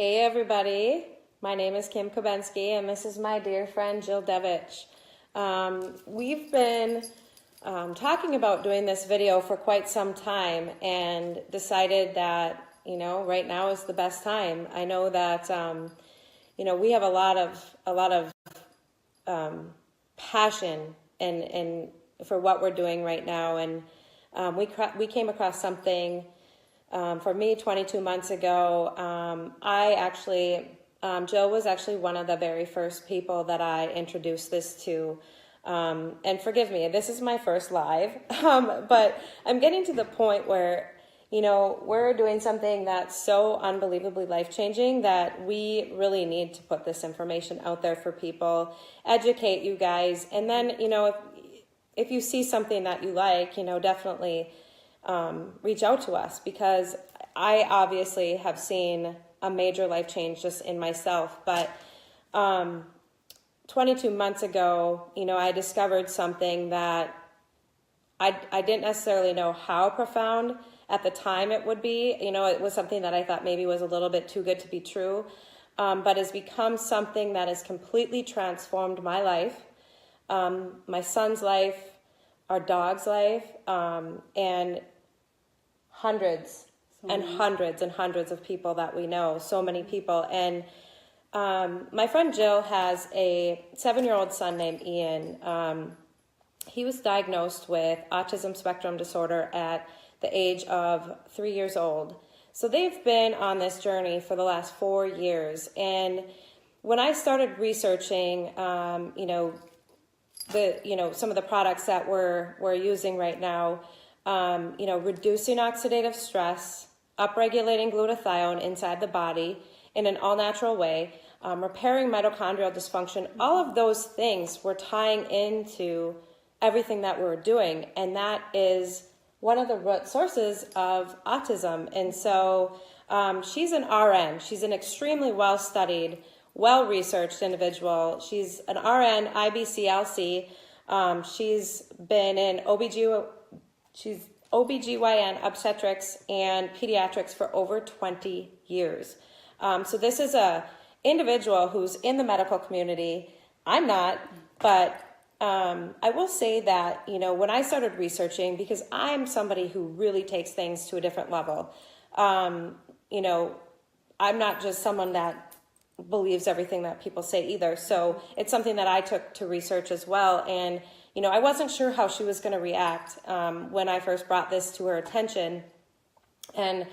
Hey everybody, my name is Kim Kubensky and this is my dear friend Jill Devich. We've been talking about doing this video for quite some time and decided that, right now is the best time. I know that, we have a lot of passion and for what we're doing right now. And we came across something for me 22 months ago. Jill was actually one of the very first people that I introduced this to. And forgive me, this is my first live, but I'm getting to the point where, we're doing something that's so unbelievably life-changing that we really need to put this information out there for people, educate you guys, and then, if you see something that you like, definitely reach out to us, because I obviously have seen a major life change just in myself. But 22 months ago, I discovered something that I didn't necessarily know how profound at the time it would be. It was something that I thought maybe was a little bit too good to be true, but has become something that has completely transformed my life, my son's life, our dog's life, and hundreds and hundreds of people that we know, so many people. And my friend Jill has a 7-year-old son named Ian. He was diagnosed with autism spectrum disorder at the age of 3 years old. So they've been on this journey for the last 4 years. And when I started researching, some of the products that we're using right now, reducing oxidative stress, upregulating glutathione inside the body in an all-natural way, repairing mitochondrial dysfunction, all of those things were tying into everything that we're doing. And that is one of the root sources of autism. And so she's an RN. She's an extremely well-studied, well-researched individual. She's an RN, IBCLC. She's been in OBGYN, obstetrics, and pediatrics for over 20 years. So this is a individual who's in the medical community. I'm not, but I will say that, when I started researching, because I'm somebody who really takes things to a different level, I'm not just someone that believes everything that people say either. So it's something that I took to research as well. And, I wasn't sure how she was going to react when I first brought this to her attention. And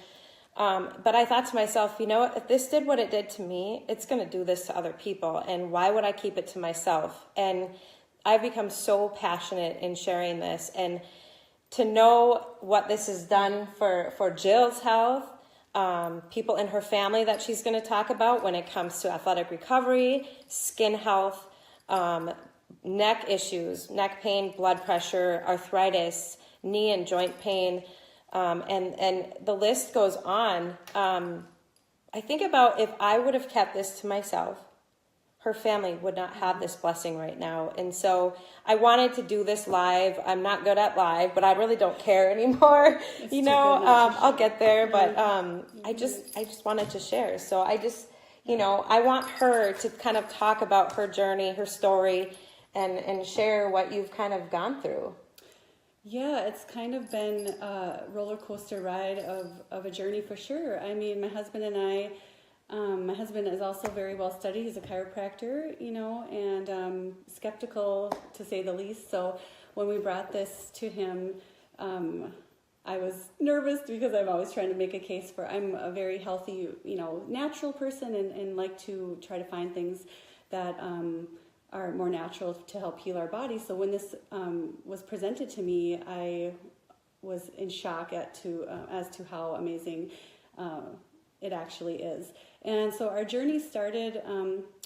but I thought to myself, if this did what it did to me, it's going to do this to other people. And why would I keep it to myself? And I've become so passionate in sharing this, and to know what this has done for Jill's health, people in her family that she's going to talk about when it comes to athletic recovery, skin health, neck issues, neck pain, blood pressure, arthritis, knee and joint pain, and the list goes on. I think about if I would have kept this to myself, her family would not have this blessing right now. And so I wanted to do this live. I'm not good at live, but I really don't care anymore. I'll get there, but I just wanted to share. So I just, I want her to kind of talk about her journey, her story, and share what you've kind of gone through. Yeah, it's kind of been a roller coaster ride of a journey for sure. I mean, my husband and I, my husband is also very well studied. He's a chiropractor, and skeptical to say the least. So when we brought this to him, I was nervous because I'm always trying to make a case for, I'm a very healthy, natural person and like to try to find things that are more natural to help heal our body. So when this was presented to me, I was in shock as to how amazing it actually is. And so our journey started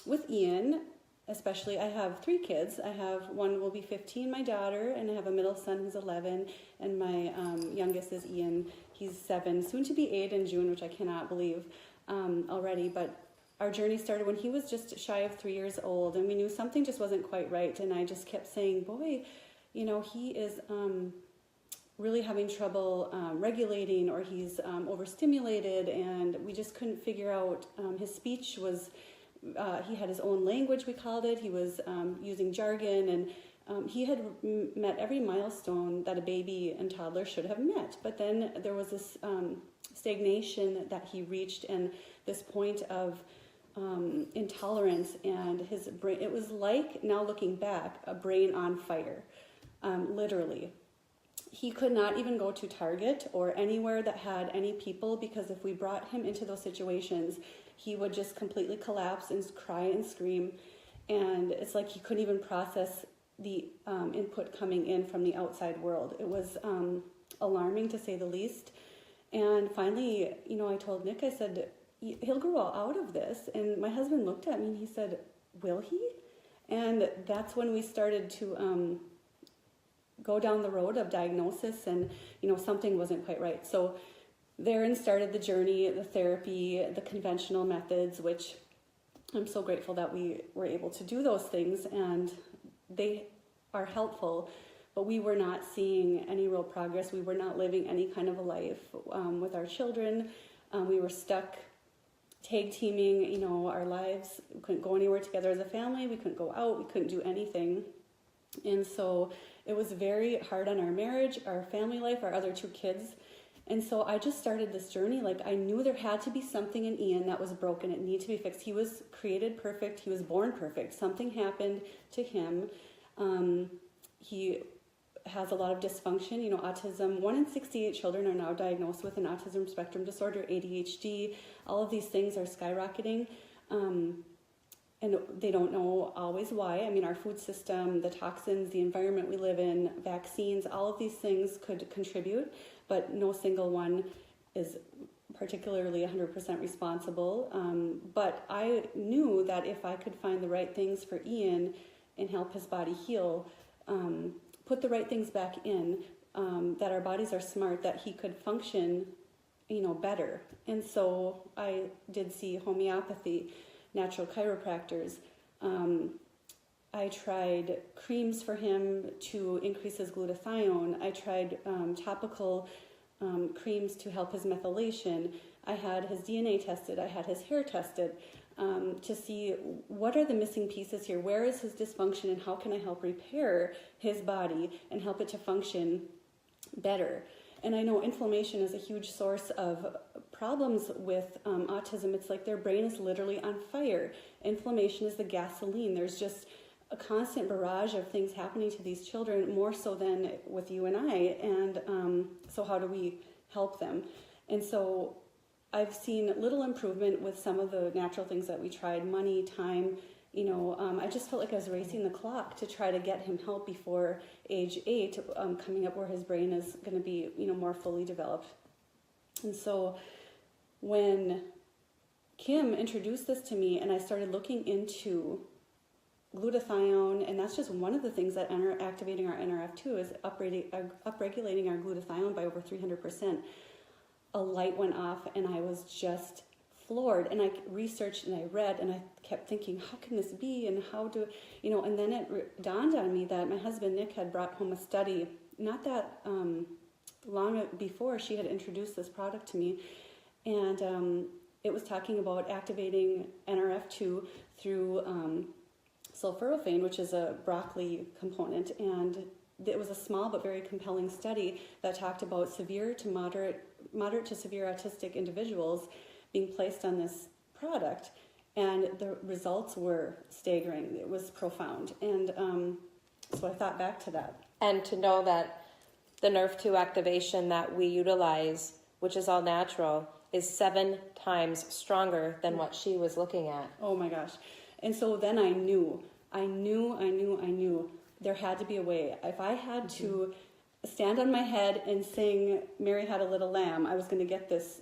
with Ian, especially. I have 3 kids. I have one will be 15, my daughter, and I have a middle son who's 11, and my youngest is Ian. He's 7, soon to be 8 in June, which I cannot believe already. But our journey started when he was just shy of 3 years old, and we knew something just wasn't quite right. And I just kept saying, boy, he is really having trouble regulating, or he's overstimulated, and we just couldn't figure out. His speech was, he had his own language, we called it. He was using jargon, and he had met every milestone that a baby and toddler should have met. But then there was this stagnation that he reached, and this point of intolerance, and his brain, it was like, now looking back, a brain on fire, literally. He could not even go to Target or anywhere that had any people, because if we brought him into those situations, he would just completely collapse and cry and scream. And it's like he couldn't even process the input coming in from the outside world. It was alarming, to say the least. And finally, I told Nick, I said, he'll grow out of this. And my husband looked at me and he said, will he? And that's when we started to go down the road of diagnosis, and something wasn't quite right. So therein started the journey, the therapy, the conventional methods, which I'm so grateful that we were able to do those things, and they are helpful. But we were not seeing any real progress. We were not living any kind of a life with our children. We were stuck tag teaming, our lives. We couldn't go anywhere together as a family. We couldn't go out. We couldn't do anything. And so it was very hard on our marriage, our family life, our other 2 kids. And so I just started this journey. Like, I knew there had to be something in Ian that was broken. It needed to be fixed. He was created perfect. He was born perfect. Something happened to him. He has a lot of dysfunction, autism. 1 in 68 children are now diagnosed with an autism spectrum disorder, ADHD. All of these things are skyrocketing. And they don't know always why. I mean, our food system, the toxins, the environment we live in, vaccines, all of these things could contribute, but no single one is particularly 100% responsible. But I knew that if I could find the right things for Ian and help his body heal, put the right things back in, that our bodies are smart, that he could function, better. And so I did see homeopathy, natural chiropractors. I tried creams for him to increase his glutathione. I tried topical creams to help his methylation. I had his DNA tested. I had his hair tested to see what are the missing pieces here. Where is his dysfunction, and how can I help repair his body and help it to function better? And I know inflammation is a huge source of problems with autism. It's like their brain is literally on fire. Inflammation is the gasoline. There's just a constant barrage of things happening to these children, more so than with you and I. And so how do we help them? And so I've seen little improvement with some of the natural things that we tried, money, time. I just felt like I was racing the clock to try to get him help before age 8, coming up where his brain is going to be, more fully developed. And so when Kim introduced this to me and I started looking into glutathione, and that's just one of the things that activating our NRF2 is upregulating our glutathione by over 300%. A light went off and I was just floored, and I researched and I read and I kept thinking, how can this be, and how do, and then it dawned on me that my husband Nick had brought home a study not that long before she had introduced this product to me, and it was talking about activating NRF2 through sulforaphane, which is a broccoli component, and it was a small but very compelling study that talked about severe to moderate to severe autistic individuals being placed on this product, and the results were staggering. It was profound, and so I thought back to that. And to know that the NRF2 activation that we utilize, which is all natural, is 7 times stronger than what she was looking at. Oh my gosh. And so then I knew there had to be a way. If I had to stand on my head and sing Mary Had a Little Lamb, I was going to get this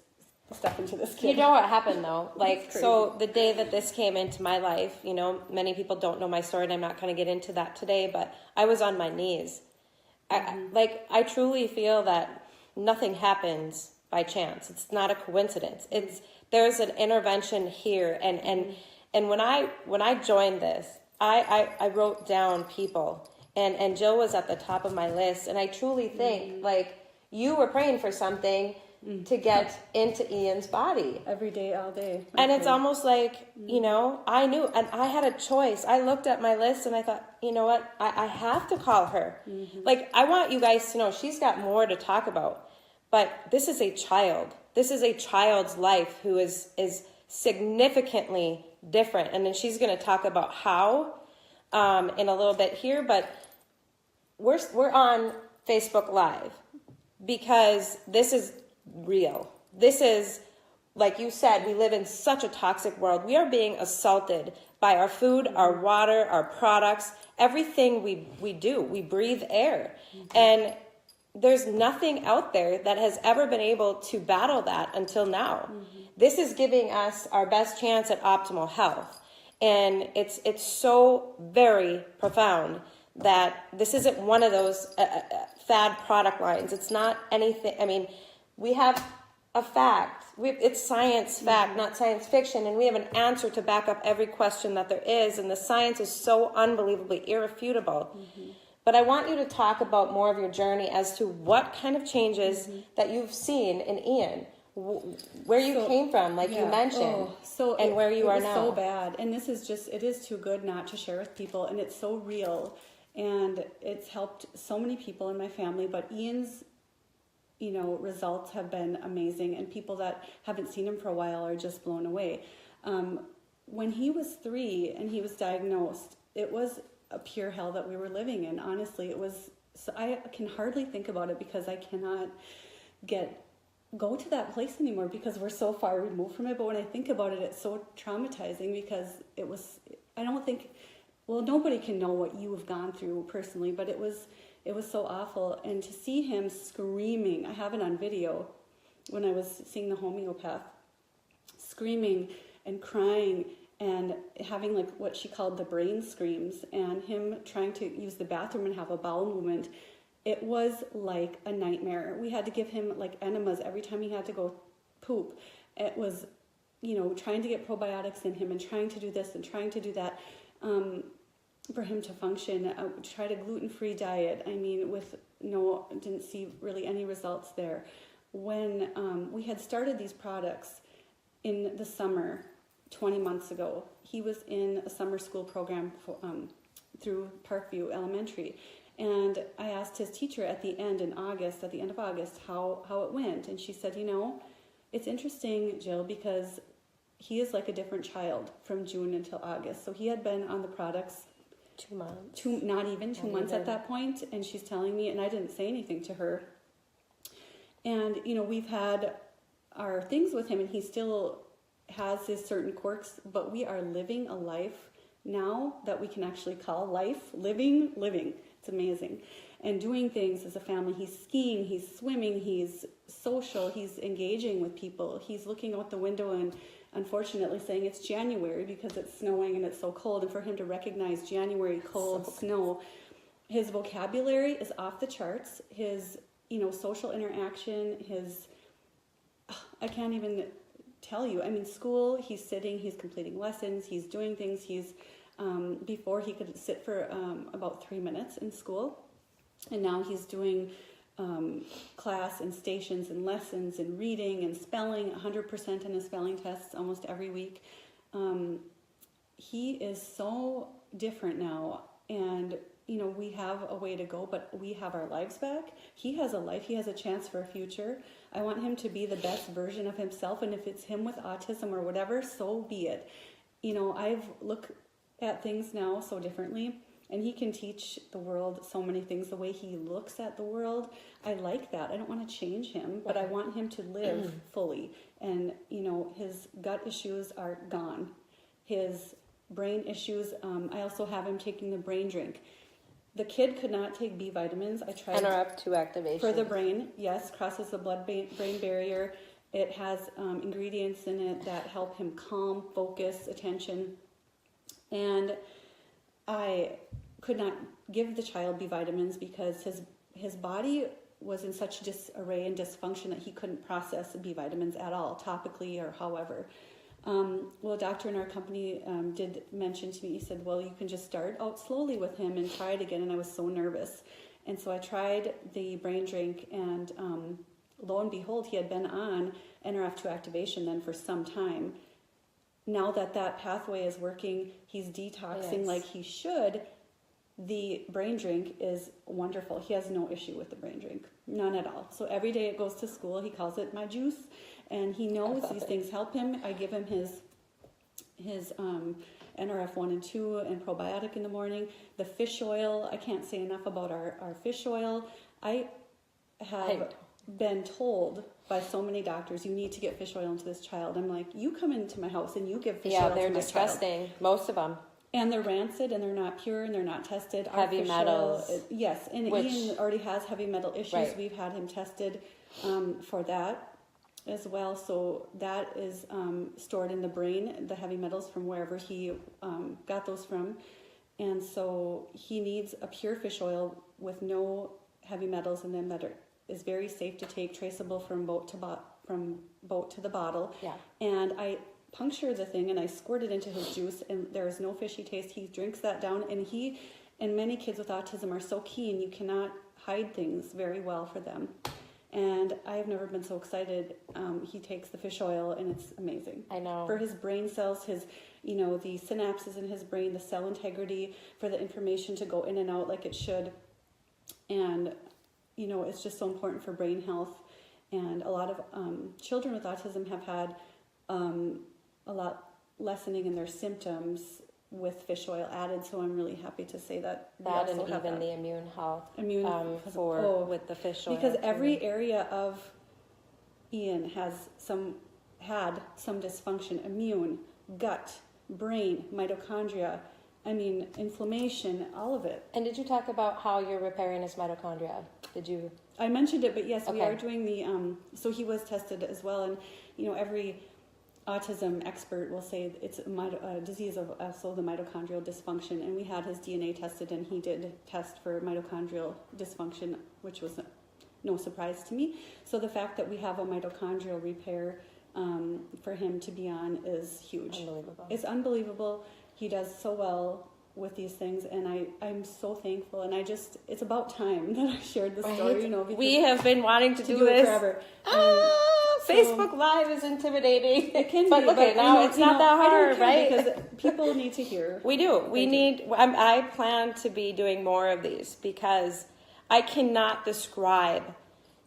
stuff into this kid. You know what happened though? Like, so the day that this came into my life, many people don't know my story, and I'm not going to get into that today, but I was on my knees. I truly feel that nothing happens by chance. It's not a coincidence. There's an intervention here, and when I joined this, I wrote down people, and Jill was at the top of my list, and I truly think you were praying for something to get into Ian's body. Every day, all day. And it's almost like, you know, I knew, and I had a choice. I looked at my list and I thought, you know what, I have to call her. Like, I want you guys to know she's got more to talk about, but this is a child. This is a child's life who is significantly different. And then she's going to talk about how in a little bit here, but we're on Facebook Live because this is real. This is, like you said, we live in such a toxic world. We are being assaulted by our food, our water, our products, everything we do. We breathe air. And there's nothing out there that has ever been able to battle that until now. This is giving us our best chance at optimal health. And it's so very profound that this isn't one of those fad product lines. It's not anything. I mean, we have a fact. It's science fact, not science fiction, and we have an answer to back up every question that there is, and the science is so unbelievably irrefutable. But I want you to talk about more of your journey as to what kind of changes that you've seen in Ian, where you came from, like you mentioned, and where you are now. So bad, and it is too good not to share with people, and it's so real, and it's helped so many people in my family, but Ian's results have been amazing, and people that haven't seen him for a while are just blown away. When he was 3 and he was diagnosed, it was a pure hell that we were living in. Honestly, it was. So I can hardly think about it because I cannot go to that place anymore because we're so far removed from it. But when I think about it, it's so traumatizing because it was. I don't think. Well, nobody can know what you have gone through personally, but it was so awful. And to see him screaming, I have it on video when I was seeing the homeopath, screaming and crying and having like what she called the brain screams, and him trying to use the bathroom and have a bowel movement. It was like a nightmare. We had to give him like enemas every time he had to go poop. It was, trying to get probiotics in him and trying to do this and trying to do that. For him to function, tried a gluten-free diet. I mean, didn't see really any results there. When we had started these products in the summer, 20 months ago, he was in a summer school program through Parkview Elementary. And I asked his teacher at the end of August, how it went. And she said, it's interesting, Jill, because he is like a different child from June until August. So he had been on the products 2 months. Not even 2 months at that point, and she's telling me, and I didn't say anything to her. And, we've had our things with him, and he still has his certain quirks, but we are living a life now that we can actually call life, living. It's amazing. And doing things as a family. He's skiing, he's swimming, he's social, he's engaging with people, he's looking out the window and unfortunately saying it's January because it's snowing and it's so cold, and for him to recognize January, cold, snow, his vocabulary is off the charts. His, social interaction, I can't even tell you. I mean, school, he's sitting, he's completing lessons, he's doing things. He's, before he could sit for about 3 minutes in school, and now he's doing class and stations and lessons and reading and spelling, 100% in his spelling tests almost every week. He is so different now, and we have a way to go, but we have our lives back. He has a life, he has a chance for a future. I want him to be the best version of himself, and if it's him with autism or whatever, so be it. I've looked at things now so differently. And he can teach the world so many things, the way he looks at the world. I like that. I don't want to change him, but I want him to live fully. And, his gut issues are gone. His brain issues, I also have him taking the brain drink. The kid could not take B vitamins. I tried. NRF2 activation. For the brain, yes, crosses the blood-brain barrier. It has ingredients in it that help him calm, focus, attention. And I could not give the child B vitamins because his body was in such disarray and dysfunction that he couldn't process B vitamins at all, topically or however. Well, a doctor in our company did mention to me, he said, well, you can just start out slowly with him and try it again. And I was so nervous. And so I tried the brain drink, and lo and behold, he had been on NRF2 activation then for some time. Now that pathway is working, he's detoxing like he should. The brain drink is wonderful. He has no issue with the brain drink, none at all. So every day it goes to school, he calls it my juice, and he knows these things help him. I give him his NRF 1 and 2 and probiotic in the morning. The fish oil, I can't say enough about our fish oil. I have been told by so many doctors, you need to get fish oil into this child. I'm like, you come into my house and you give fish oil to my child. Yeah, they're disgusting, most of them. And they're rancid, and they're not pure, and they're not tested. Heavy metals. Yes, and Ian already has heavy metal issues. Right. We've had him tested for that as well. So that is stored in the brain, the heavy metals from wherever he got those from. And so he needs a pure fish oil with no heavy metals in them that is very safe to take, traceable from boat to the bottle. Yeah. And I puncture the thing and I squirt it into his juice, and there is no fishy taste. He drinks that down, and many kids with autism are so keen, you cannot hide things very well for them. And I have never been so excited. He takes the fish oil, and it's amazing. I know. For his brain cells, the synapses in his brain, the cell integrity, for the information to go in and out like it should. And, it's just so important for brain health. And a lot of children with autism have had a lot lessening in their symptoms with fish oil added, so I'm really happy to say that and even the immune health with the fish oil, because every area of Ian had some dysfunction: immune, gut, brain, mitochondria, inflammation, all of it. And did you talk about how you're repairing his mitochondria? Did you? I mentioned it, but yes, we are doing the so he was tested as well, and every autism expert will say it's a disease of also the mitochondrial dysfunction, and we had his DNA tested, and he did test for mitochondrial dysfunction, which was no surprise to me. So the fact that we have a mitochondrial repair for him to be on is huge. Unbelievable. It's unbelievable. He does so well with these things, and I'm so thankful, and it's about time that I shared the story, because we have been wanting to do this it forever. Facebook Live is intimidating. It can but be, look but now it's not that hard, right? Because people need to hear. We do. I plan to be doing more of these, because I cannot describe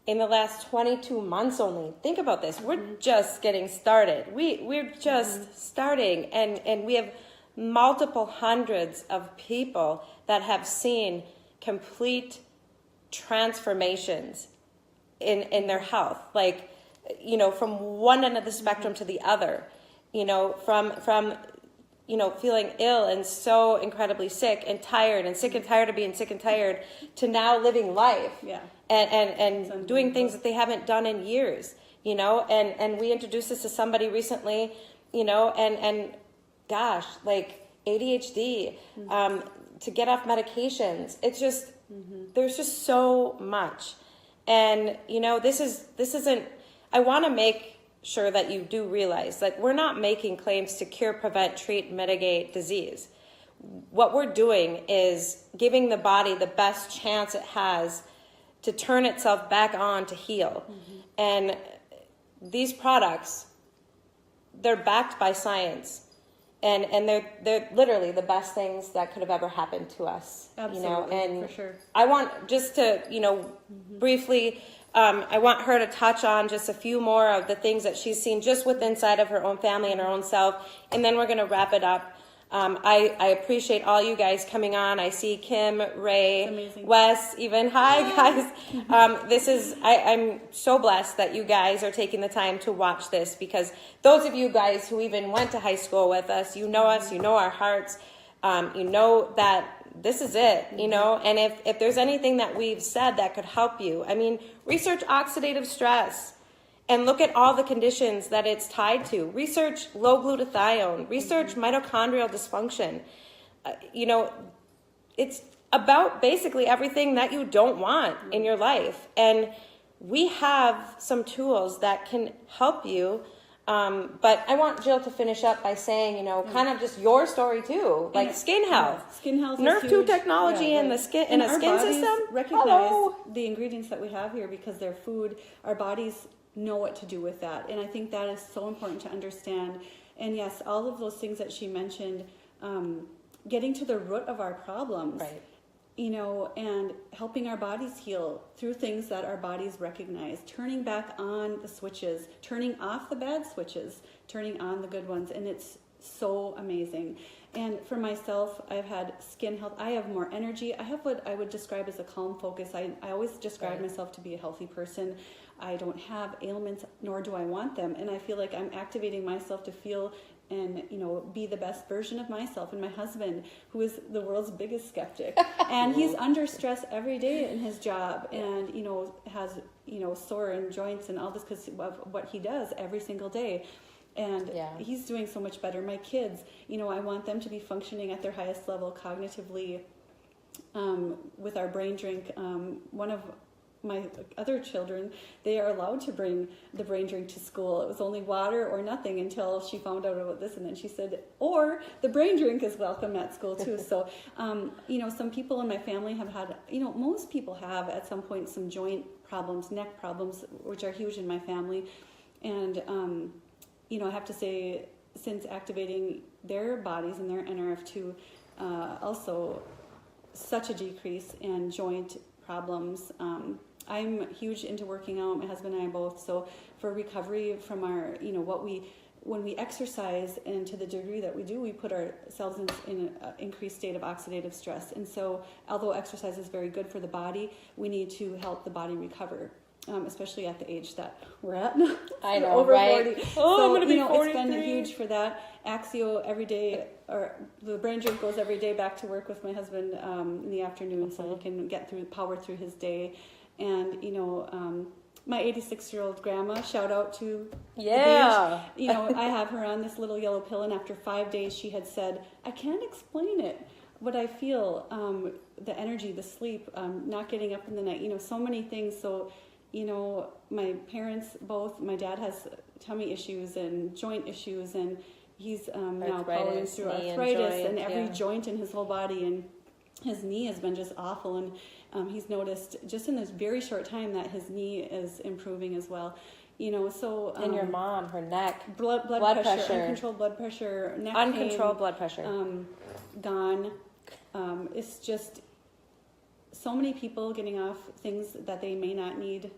in the last 22 months only. Think about this. We're just getting started. We're just starting, and we have multiple hundreds of people that have seen complete transformations in their health, from one end of the spectrum to the other, from feeling ill and so incredibly sick and tired and sick and tired of being sick and tired to now living life, and doing things that they haven't done in years, and we introduced this to somebody recently, and gosh, ADHD, to get off medications. It's just, there's just so much. And, this isn't, I want to make sure that you do realize, we're not making claims to cure, prevent, treat, mitigate disease. What we're doing is giving the body the best chance it has to turn itself back on to heal. And these products, they're backed by science. And they're literally the best things that could have ever happened to us. Absolutely, and for sure. I want just to, briefly, I want her to touch on just a few more of the things that she's seen just within inside of her own family and her own self, and then we're going to wrap it up. I appreciate all you guys coming on. I see Kim, Ray, Wes, even. Hi, guys. I'm so blessed that you guys are taking the time to watch this, because those of you guys who even went to high school with us, you know our hearts, you know that this is it, and if there's anything that we've said that could help you, research oxidative stress. And look at all the conditions that it's tied to. Research low glutathione. Research mitochondrial dysfunction. It's about basically everything that you don't want in your life. And we have some tools that can help you But I want Jill to finish up by saying, you know, kind of just your story too, like skin health. Yeah, skin health. Nerf is 2 huge. technology Yeah, in right. the skin And in a our skin bodies system. recognize Hello. the ingredients that we have here because they're food. Our bodies know what to do with that, and I think that is so important to understand. And yes, all of those things that she mentioned, getting to the root of our problems. Right. You know, and helping our bodies heal through things that our bodies recognize, turning back on the switches, turning off the bad switches, turning on the good ones. And it's so amazing. And for myself, I've had skin health. I have more energy. I have what I would describe as a calm focus. I always describe myself to be a healthy person. I don't have ailments, nor do I want them. And I feel like I'm activating myself to feel and, you know, be the best version of myself. And my husband, who is the world's biggest skeptic, and he's under stress every day in his job, and, you know, has, you know, sore in joints and all this because of what he does every single day. And he's doing so much better. My kids, you know, I want them to be functioning at their highest level cognitively with our brain drink. One of my other children, they are allowed to bring the brain drink to school. It was only water or nothing until she found out about this, and then she said, or the brain drink is welcome at school too. So, you know, some people in my family have had, you know, most people have at some point some joint problems, neck problems, which are huge in my family. And, you know, I have to say, since activating their bodies and their NRF2, also such a decrease in joint problems. I'm huge into working out, my husband and I both. So for recovery from our, you know, when we exercise, and to the degree that we do, we put ourselves in an increased state of oxidative stress. And so although exercise is very good for the body, we need to help the body recover. Especially at the age that we're at. I know, over right? 40. Oh, so, I'm gonna be you know, 43. it's been huge for that. Axio every day, or the brain drink goes every day back to work with my husband in the afternoon, so he can power through his day. And, you know, my 86-year-old grandma, shout out to the beach. You know, I have her on this little yellow pill, and after 5 days she had said, I can't explain it. What I feel, the energy, the sleep, not getting up in the night, you know, so many things. So, you know, my parents both, my dad has tummy issues and joint issues, and he's now powering through arthritis and every joint in his whole body, and his knee has been just awful. And he's noticed just in this very short time that his knee is improving as well. You know, so... and your mom, her neck. Blood pressure. Uncontrolled blood pressure. Neck Uncontrolled pain, blood pressure. Gone. It's just so many people getting off things that they may not need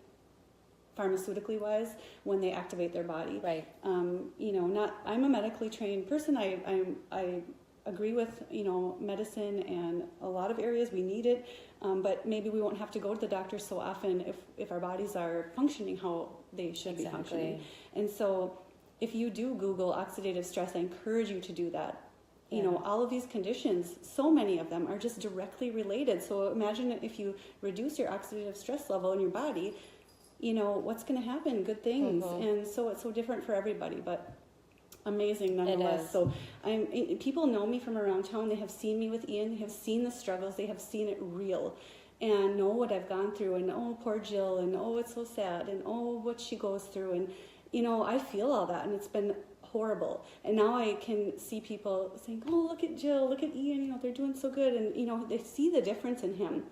pharmaceutically wise when they activate their body. Right. You know, I'm a medically trained person. I agree with, you know, medicine, and a lot of areas we need it, but maybe we won't have to go to the doctor so often if our bodies are functioning how they should be functioning. And so if you do Google oxidative stress, I encourage you to do that. You know, all of these conditions, so many of them are just directly related. So imagine if you reduce your oxidative stress level in your body, you know, what's going to happen? Good things. And so it's so different for everybody, but amazing nonetheless. So people know me from around town. They have seen me with Ian. They have seen the struggles. They have seen it real and know what I've gone through, and oh, poor Jill, and oh, it's so sad, and oh, what she goes through. And, you know, I feel all that, and it's been horrible. And now I can see people saying, oh, look at Jill, look at Ian, you know, they're doing so good. And, you know, they see the difference in him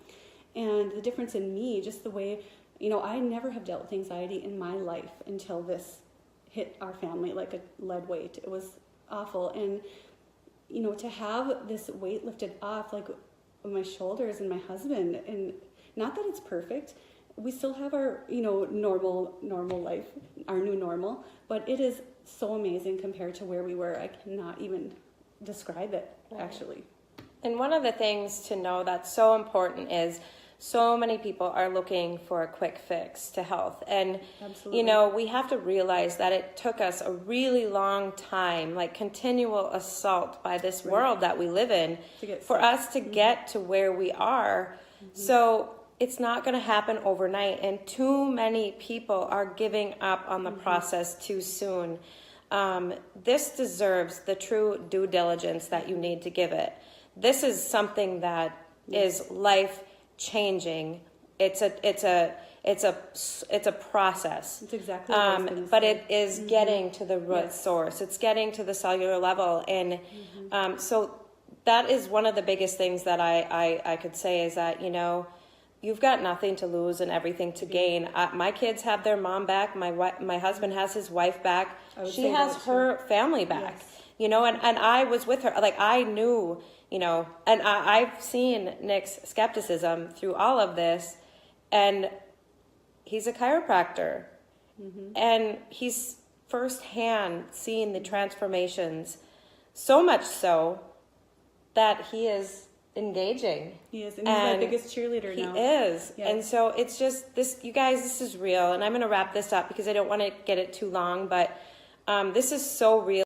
and the difference in me, just the way, you know, I never have dealt with anxiety in my life until this hit our family like a lead weight. It was awful. And, you know, to have this weight lifted off, like my shoulders and my husband, and not that it's perfect, we still have our, you know, normal life, our new normal, but it is so amazing compared to where we were. I cannot even describe it, actually. And one of the things to know that's so important is so many people are looking for a quick fix to health. And, Absolutely. you know, we have to realize that it took us a really long time, like continual assault by this world that we live in, for us to get to where we are. So it's not going to happen overnight, and too many people are giving up on the process too soon. This deserves the true due diligence that you need to give it. This is something that is life changing. It's it's a process. That's exactly what I was gonna But say. it is getting to the root Yes. source. It's getting to the cellular level. And so that is one of the biggest things that I could say is that, you've got nothing to lose and everything to gain. My kids have their mom back. My husband has his wife back. I would She say has that too. her family back. Yes. And I was with her. Like, I knew, and I've seen Nick's skepticism through all of this, and he's a chiropractor. And he's firsthand seen the transformations, so much so that he is engaging. He is, and he's my biggest cheerleader now. He is. Yes. And so it's just this, you guys, this is real. And I'm going to wrap this up because I don't want to get it too long, but this is so real.